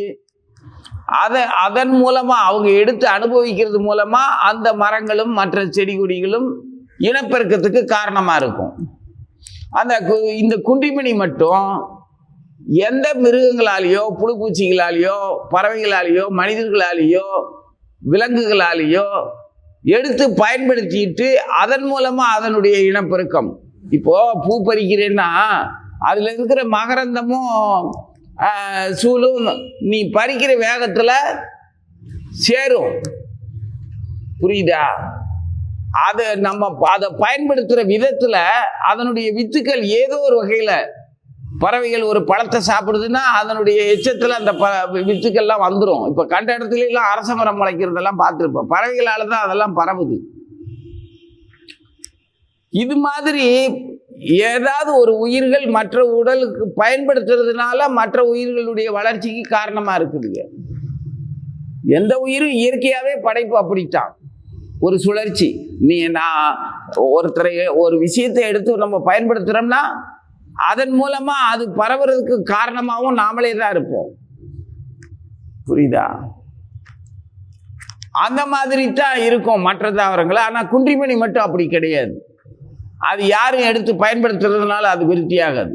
அதன் மூலமாக அவங்க எடுத்து அனுபவிக்கிறது மூலமாக அந்த மரங்களும் மற்ற செடி கொடிகளும் இனப்பெருக்கத்துக்கு காரணமாக இருக்கும். இந்த குண்டிமணி மட்டும் எந்த மிருகங்களாலேயோ புழு பூச்சிகளாலேயோ பறவைகளாலேயோ மனிதர்களாலேயோ விலங்குகளாலேயோ எடுத்து பயன்படுத்திட்டு அதன் மூலமாக அதனுடைய இனப்பெருக்கம். இப்போ பூ பறிக்கிறேன்னா அதில் இருக்கிற மகரந்தமும் சூலும் நீ பறிக்கிற வேகத்தில் சேரும். புரியுதா? அதை அதை பயன்படுத்துகிற விதத்தில் அதனுடைய வித்துக்கள் ஏதோ ஒரு வகையில் பறவைகள் ஒரு பழத்தை சாப்பிடுதுன்னா அதனுடைய எச்சத்தில் அந்த வித்துக்கள்லாம் வந்துடும். இப்போ கண்ட இடத்துல எல்லாம் அரச மரம் முளைக்கிறதெல்லாம் பார்த்துருப்போம். பறவைகளால் தான் அதெல்லாம் பரவுது. இது மாதிரி ஏதாவது ஒரு உயிர்கள் மற்ற உடலுக்கு பயன்படுத்துறதுனால மற்ற உயிர்களுடைய வளர்ச்சிக்கு காரணமாக இருக்குதுங்க. எந்த உயிரும் இயற்கையாகவே படைப்பு அப்படித்தான், ஒரு சுழற்சி. நான் ஒருத்தரை ஒரு விஷயத்தை எடுத்து நம்ம பயன்படுத்துகிறோம்னா அதன் மூலமாக அது பரவுறதுக்கு காரணமாகவும் நாமளே தான் இருப்போம். புரியுதா? அந்த மாதிரி தான் இருக்கும் மற்ற தாவரங்கள். ஆனால் குன்றிமணி மட்டும் அப்படி கிடையாது. அது யாரும் எடுத்து பயன்படுத்துறதுனால அது விருத்தியாகாது.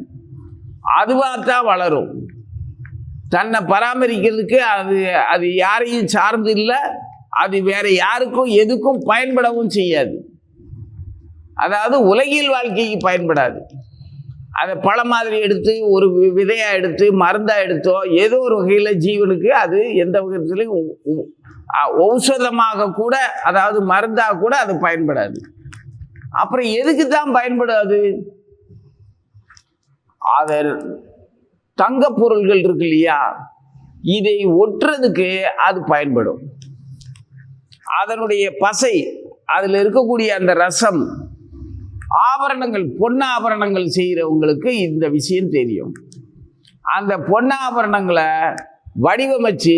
அதுவாக தான் வளரும். தன்னை பராமரிக்கிறதுக்கு அது யாரையும் சார்ந்து இல்லை. அது வேற யாருக்கும் எதுக்கும் பயன்படவும் செய்யாது. அதாவது உலகியல் வாழ்க்கைக்கு பயன்படாது. அதை பழம் மாதிரி எடுத்து ஒரு விதையாக எடுத்து மருந்தாக எடுத்தோ ஏதோ ஒரு வகையில் ஜீவனுக்கு அது எந்த வகையிலையும் ஔஷதமாக கூட, அதாவது மருந்தாக கூட அது பயன்படாது. அப்புறம் எதுக்கு தான் பயன்படாது? அது தங்க பொருள்கள் இருக்கு இல்லையா, இதை ஒட்டுறதுக்கு அது பயன்படும். அதனுடைய பசை, அதில் இருக்கக்கூடிய அந்த ரசம், ஆபரணங்கள் பொன்னாபரணங்கள் செய்கிறவங்களுக்கு இந்த விஷயம் தெரியும். அந்த பொன்னாபரணங்களை வடிவமைச்சு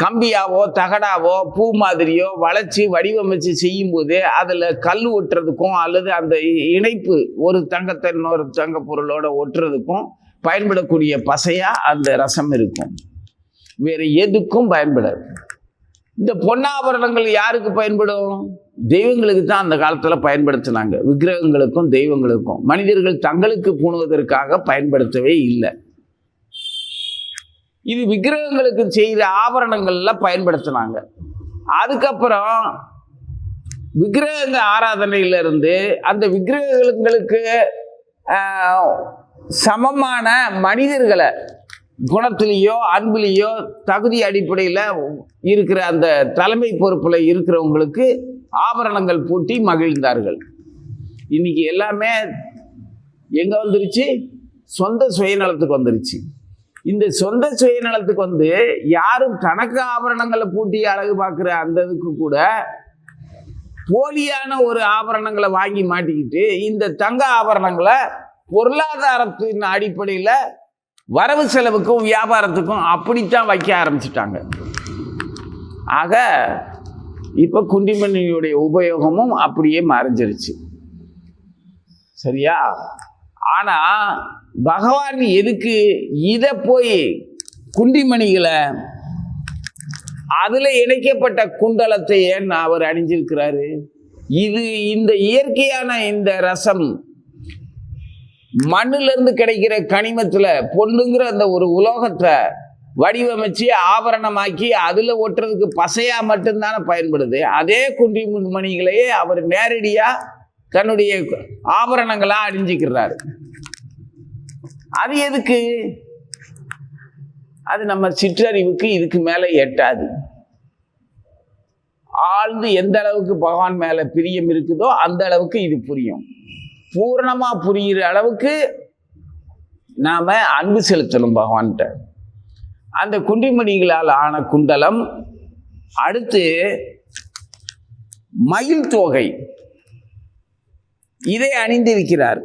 கம்பியாவோ தகடாவோ பூ மாதிரியோ வளைச்சி வடிவமைச்சு செய்யும்போது அதில் கல் ஒட்டுறதுக்கும் அல்லது அந்த இணைப்பு ஒரு தங்கத்தை இன்னொரு தங்க பொருளோட ஒட்டுறதுக்கும் பயன்படக்கூடிய பசையாக அந்த ரசம் இருக்கும். வேறு எதுக்கும் பயன்படாது. இந்த பொன்னாபரணங்கள் யாருக்கு பயன்படும்? தெய்வங்களுக்கு தான் அந்த காலத்தில் பயன்படுத்தினாங்க. விக்கிரகங்களுக்கும் தெய்வங்களுக்கும். மனிதர்கள் தங்களுக்கு பூணுவதற்காக பயன்படுத்தவே இல்லை. இது விக்கிரகங்களுக்கு செய்கிற ஆபரணங்கள்ல பயன்படுத்தினாங்க. அதுக்கப்புறம் விக்கிரக ஆராதனையிலிருந்து அந்த விக்கிரகங்களுக்கு சமமான மனிதர்களை குணத்திலேயோ அன்பிலேயோ தகுதி அடிப்படையில் இருக்கிற அந்த தலைமை பொறுப்பில் இருக்கிறவங்களுக்கு ஆபரணங்கள் பூட்டி மகிழ்ந்தார்கள். இன்னைக்கு எல்லாமே எங்கே வந்துருச்சு? சொந்த சுயநலத்துக்கு வந்துருச்சு. இந்த சொந்த சுயநலத்துக்கு யாரும் தனக்கு ஆபரணங்களை பூட்டி அழகு பார்க்குற அந்த இதுக்கு கூட போலியான ஒரு ஆபரணங்களை வாங்கி மாட்டிக்கிட்டு இந்த தங்க ஆபரணங்களை பொருளாதாரத்தின் அடிப்படையில் வரவு செலவுக்கும் வியாபாரத்துக்கும் அப்படித்தான் வைக்க ஆரம்பிச்சிட்டாங்க. ஆக இப்போ குண்டிமணியுடைய உபயோகமும் அப்படியே மறைஞ்சிருச்சு. சரியா? ஆனால் பகவான் எதுக்கு இதை போய் குண்டிமணிகளை அதில் இணைக்கப்பட்ட குண்டலத்தை ஏன் அவர் அணிஞ்சிருக்கிறாரு? இந்த இயற்கையான இந்த ரசம் மண்ணிலிருந்து கிடைக்கிற கனிமத்தில் பொண்ணுங்கிற அந்த ஒரு உலோகத்தை வடிவமைச்சு ஆபரணமாக்கி அதில் ஒட்டுறதுக்கு பசையாக மட்டும்தானே பயன்படுது. அதே குண்டிமணிகளையே அவர் நேரடியாக தன்னுடைய ஆபரணங்களாக அணிஞ்சிக்கிறாரு. அது எதுக்கு? அது நம்ம சிற்றறிவுக்கு இதுக்கு மேலே எட்டாது. ஆழ்ந்து எந்த அளவுக்கு பகவான் மேலே பிரியம் இருக்குதோ அந்த அளவுக்கு இது புரியும். பூரணமாக புரிகிற அளவுக்கு நாம் அன்பு செலுத்தணும் பகவான்கிட்ட. அந்த குண்டிமணிகளால் ஆன குண்டலம். அடுத்து மயில் தோகை, இதை அணிந்திருக்கிறார்.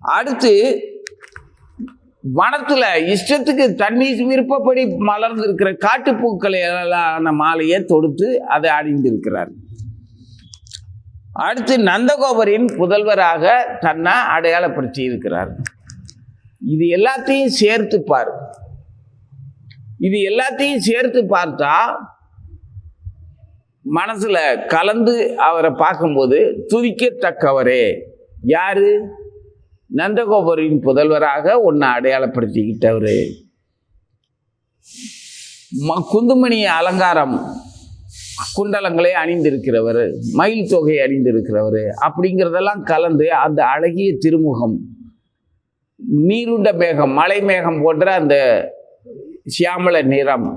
அடுத்து வனத்துல இஷ்டத்துக்கு தண்ணீர் விருப்பப்படி மலர்ந்திருக்கிற காட்டுப்பூக்களான மாலையை தொடுத்து அதை அணிந்திருக்கிறார். அடுத்து நந்தகோபரின் புதல்வராக தன்னை அடையாளப்படுத்தி இருக்கிறார். இது எல்லாத்தையும் சேர்த்துப்பார். இது எல்லாத்தையும் சேர்த்து பார்த்தா மனசுல கலந்து அவரை பார்க்கும்போது துதிக்கத்தக்கவரே. யாரு? நந்தகோபரின் புதல்வராக ஒன்னு அடையாளப்படுத்திக்கிட்டவரு, குந்துமணி அலங்காரம் குண்டலங்களை அணிந்திருக்கிறவர், மயில் தொகை அணிந்திருக்கிறவர் அப்படிங்கிறதெல்லாம் கலந்து அந்த அழகிய திருமுகம், நீருண்ட மேகம், மலை மேகம் போன்ற அந்த சியாமல நிறம்,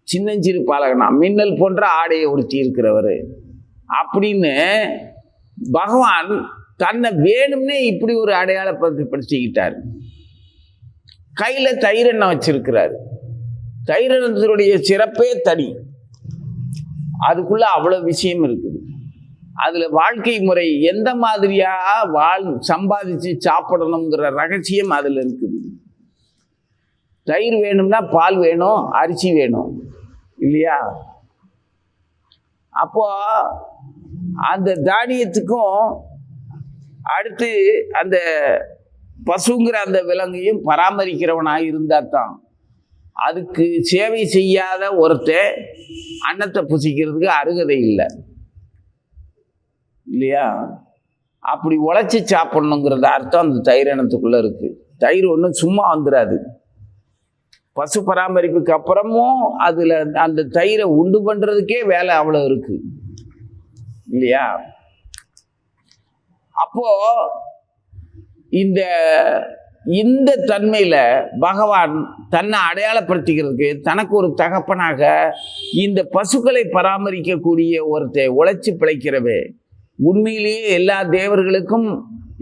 சின்னஞ்சிறு பாலகனா, மின்னல் போன்ற ஆடையை உடுத்தி இருக்கிறவர் அப்படின்னு பகவான் தன்னை வேணும்னே இப்படி ஒரு அடையாளப்படுத்திக்கிட்டார். கையில தைரெண்ணெய் வச்சிருக்கிறார். தைரெண்ணத்தினுடைய சிறப்பே தனி. அதுக்குள்ள அவ்வளவு விஷயம் இருக்குது. அதுல வாழ்க்கை முறை எந்த மாதிரியா சம்பாதிச்சு சாப்பிடணுங்கிற ரகசியம் அதுல இருக்குது. தயிர் வேணும்னா பால் வேணும், அரிசி வேணும் இல்லையா? அப்போ அந்த தானியத்துக்கும் அடுத்து அந்த பசுங்கிற அந்த விலங்கையும் பராமரிக்கிறவனாக இருந்தால் தான். அதுக்கு சேவை செய்யாத ஒருத்தர் அன்னத்தை புசிக்கிறதுக்கு அருகதை இல்லை இல்லையா? அப்படி உழைச்சி சாப்பிடணுங்கிறத அர்த்தம் அந்த தயிர் இனத்துக்குள்ள இருக்கு. தயிர் ஒன்றும் சும்மா வந்துடாது. பசு பராமரிப்புக்கு அப்புறமும் அதுல அந்த தயிரை உண்டு பண்றதுக்கே வேலை அவ்வளோ இருக்கு இல்லையா? அப்போ இந்த தன்மையில பகவான் தன்னை அடையாளப்படுத்திக்கிறதுக்கு தனக்கு ஒரு தகப்பனாக இந்த பசுக்களை பராமரிக்கக்கூடிய ஒருத்தர் உழைச்சி பிழைக்கிறவே, உண்மையிலேயே எல்லா தேவர்களுக்கும்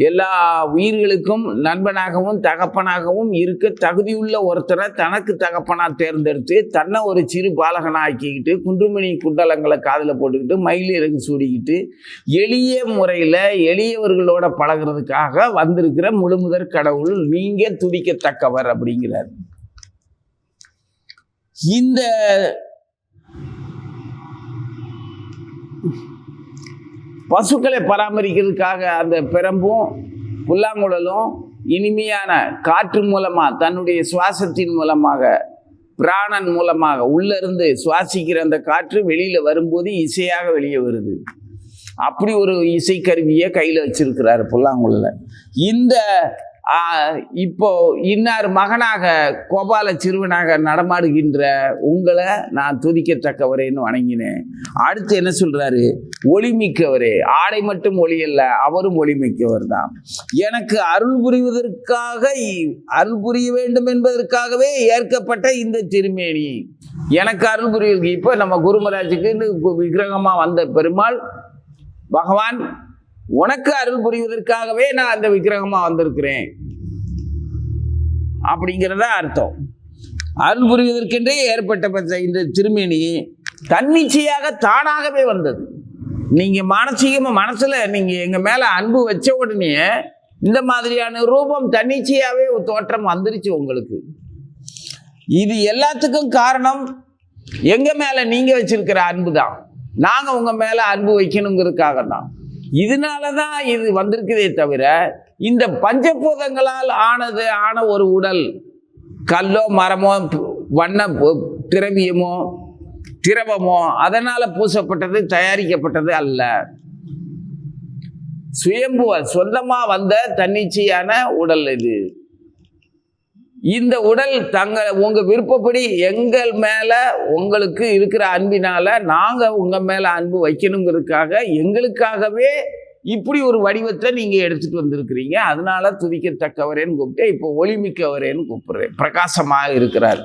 எல்லா உயிர்களுக்கும் நண்பனாகவும் தகப்பனாகவும் இருக்க தகுதியுள்ள ஒருத்தரை தனக்கு தகப்பனா தேர்ந்தெடுத்து தன்னை ஒரு சிறு பாலகனா ஆக்கிக்கிட்டு குன்றுமணி குண்டலங்களை காதில் போட்டுக்கிட்டு மயில் இறகு சூடிக்கிட்டு எளிய முறையில் எளியவர்களோட பழகிறதுக்காக வந்திருக்கிற முழுமுதற் கடவுள் நீங்க துதிக்கத்தக்கவர் அப்படிங்கிறார். இந்த பசுக்களை பராமரிக்கிறதுக்காக அந்த பிரம்பும் புல்லாங்குழலும் இனிமையான காற்று மூலமா தன்னுடைய சுவாசத்தின் மூலமாக பிராணன் மூலமாக உள்ள இருந்து சுவாசிக்கிற அந்த காற்று வெளியில வரும்போது இசையாக வெளியே வருது. அப்படி ஒரு இசைக்கருவியை கையில வச்சிருக்கிறாரு புல்லாங்குழல. இந்த இப்போ இன்னார் மகனாக கோபால சிறுவனாக நடமாடுகின்ற உங்களை நான் துதிக்கத்தக்கவரேன்னு வணங்கினேன். அடுத்து என்ன சொல்றாரு? ஒளிமிக்கவரே. ஆடை மட்டும் ஒளி அல்ல, அவரும் ஒளிமிக்கவர் தான். எனக்கு அருள் புரிவதற்காக, அருள் புரிய வேண்டும் என்பதற்காகவே ஏற்கப்பட்ட இந்த திருமேனி எனக்கு அருள் புரிவதற்கு. இப்போ நம்ம குருமராஜுக்கு விக்கிரகமா வந்த பெருமாள் பகவான், உனக்கு அருள் புரிவதற்காகவே நான் அந்த விக்கிரகமா வந்திருக்கிறேன் அப்படிங்கிறத அர்த்தம். அருள் புரிவதற்கென்றே ஏற்பட்ட இந்த திருமேனி தன்னிச்சையாக தானாகவே வந்தது. நீங்க மானசீகமா மனசுல நீங்க எங்க மேல அன்பு வச்ச உடனே இந்த மாதிரியான ரூபம் தன்னிச்சையாவே தோற்றம் வந்துருச்சு உங்களுக்கு. இது எல்லாத்துக்கும் காரணம் எங்க மேல நீங்க வச்சிருக்கிற அன்பு தான். நாங்க உங்க மேல அன்பு வைக்கணுங்கிறதுக்காக தான். இதனாலதான் இது வந்திருக்குதே தவிர இந்த பஞ்சபூதங்களால் ஆன ஒரு உடல் கல்லோ மரமோ வண்ண திரவமோ அதனால பூசப்பட்டது தயாரிக்கப்பட்டது அல்ல. சுயம்புவ சொந்தமா வந்த தன்னிச்சையான உடல் இது. இந்த உடல் உங்க விருப்பப்படி எங்கள் மேல உங்களுக்கு இருக்கிற அன்பினால நாங்க உங்க மேல அன்பு வைக்கணுங்கிறதுக்காக எங்களுக்காகவே இப்படி ஒரு வடிவத்தை நீங்க எடுத்துட்டு வந்திருக்கிறீங்க. அதனால துதிக்கத்தக்கவரேன்னு கூப்பிட்டு இப்போ ஒளிமிக்கவரேன்னு கூப்பிடுறேன். பிரகாசமாக இருக்கிறார்.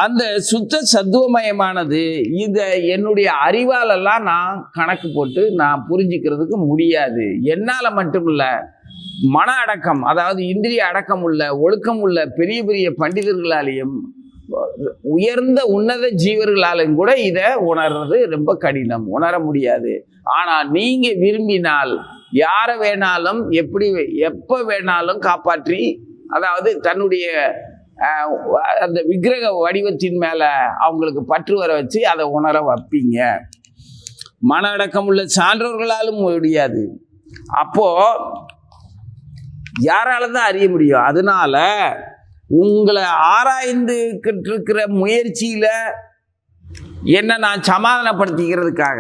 அந்த சுத்த சத்துவமயமானது இதை என்னுடைய அறிவாலெல்லாம் நான் கணக்கு போட்டு நான் புரிஞ்சுக்கிறதுக்கு முடியாது. என்னால மட்டும் இல்லை, மன அடக்கம், அதாவது இந்திரிய அடக்கம் உள்ள ஒழுக்கம் உள்ள பெரிய பெரிய பண்டிதர்களாலேயும் உயர்ந்த உன்னத ஜீவர்களாலும் கூட இதை உணர்றது ரொம்ப கடினம், உணர முடியாது. ஆனா நீங்க விரும்பினால் யாரை வேணாலும் எப்ப வேணாலும் காப்பாற்றி, அதாவது தன்னுடைய அந்த விக்கிரக வடிவத்தின் மேல அவங்களுக்கு பற்று வர வச்சு அதை உணர வைப்பீங்க. மன அடக்கம் உள்ள சான்றோர்களாலும் முடியாது. அப்போ யாரால தான் அறிய முடியும்? அதனால உங்களை ஆராய்ந்துக்கிட்டு இருக்கிற முயற்சியில என்ன நான் சமாதானப்படுத்திக்கிறதுக்காக,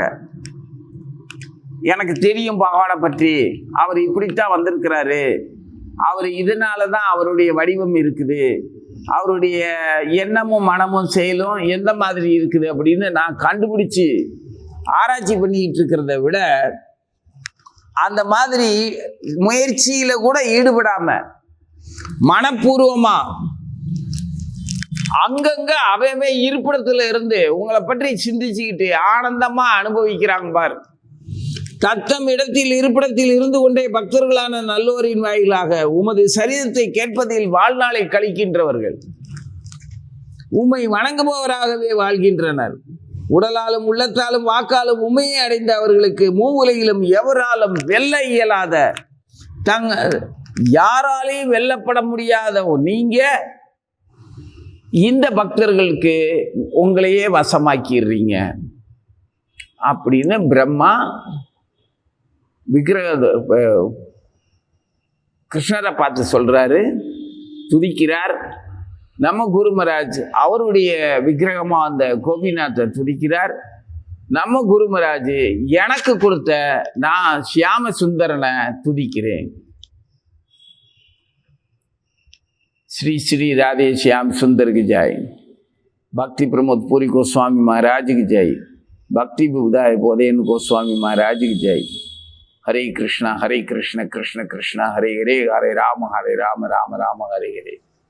எனக்கு தெரியும் பகவானை பற்றி, அவர் இப்படித்தான் வந்திருக்கிறாரு, அவர் இதனால தான் அவருடைய வடிவம் இருக்குது, அவருடைய எண்ணமும் மனமும் செயலும் எந்த மாதிரி இருக்குது அப்படின்னு நான் கண்டுபிடிச்சி ஆராய்ச்சி பண்ணிக்கிட்டு இருக்கிறத விட, அந்த மாதிரி முயற்சியில கூட ஈடுபடாம மனப்பூர்வமா அங்கங்க அவையவே இருப்பிடத்துல இருந்து உங்களை பற்றி சிந்திச்சுக்கிட்டு ஆனந்தமா அனுபவிக்கிறாங்க பார். தத்தம் இடத்தில் இருப்பிடத்தில் இருந்து கொண்டே பக்தர்களான நல்லோரின் வாயிலாக உமது சரீரத்தை கேட்பதில் வாழ்நாளை கழிக்கின்றவர்கள் உம்மை வணங்குபவராகவே வாழ்கின்றனர். உடலாலும் உள்ளத்தாலும் வாக்காலும் உண்மையை அடைந்த அவர்களுக்கு மூவுலகிலும் எவராலும் வெல்ல இயலாத யாராலையும் வெல்லப்பட முடியாத நீங்க இந்த பக்தர்களுக்கு உங்களையே வசமாக்கிடுறீங்க அப்படின்னு பிரம்மா கிருஷ்ணரை பார்த்து சொல்றாரு, துதிக்கிறார். நம்ம குரு மகாராஜ் அவருடைய விக்கிரகமா அந்த கோபிநாத்தை துதிக்கிறார். நம்ம குரு மகாராஜ் எனக்கு கொடுத்த நான் சியாம சுந்தரனை துதிக்கிறேன். श्री श्री राधे श्याम सुंदर की जय। भक्ति प्रमोद पुरी गोस्वामी महाराज की जय। भक्ति विबुधाय बोधेन गोस्वामी महाराज की जय। हरे कृष्ण कृष्ण कृष्ण हरे हरे, हरे राम राम राम हरे हरे।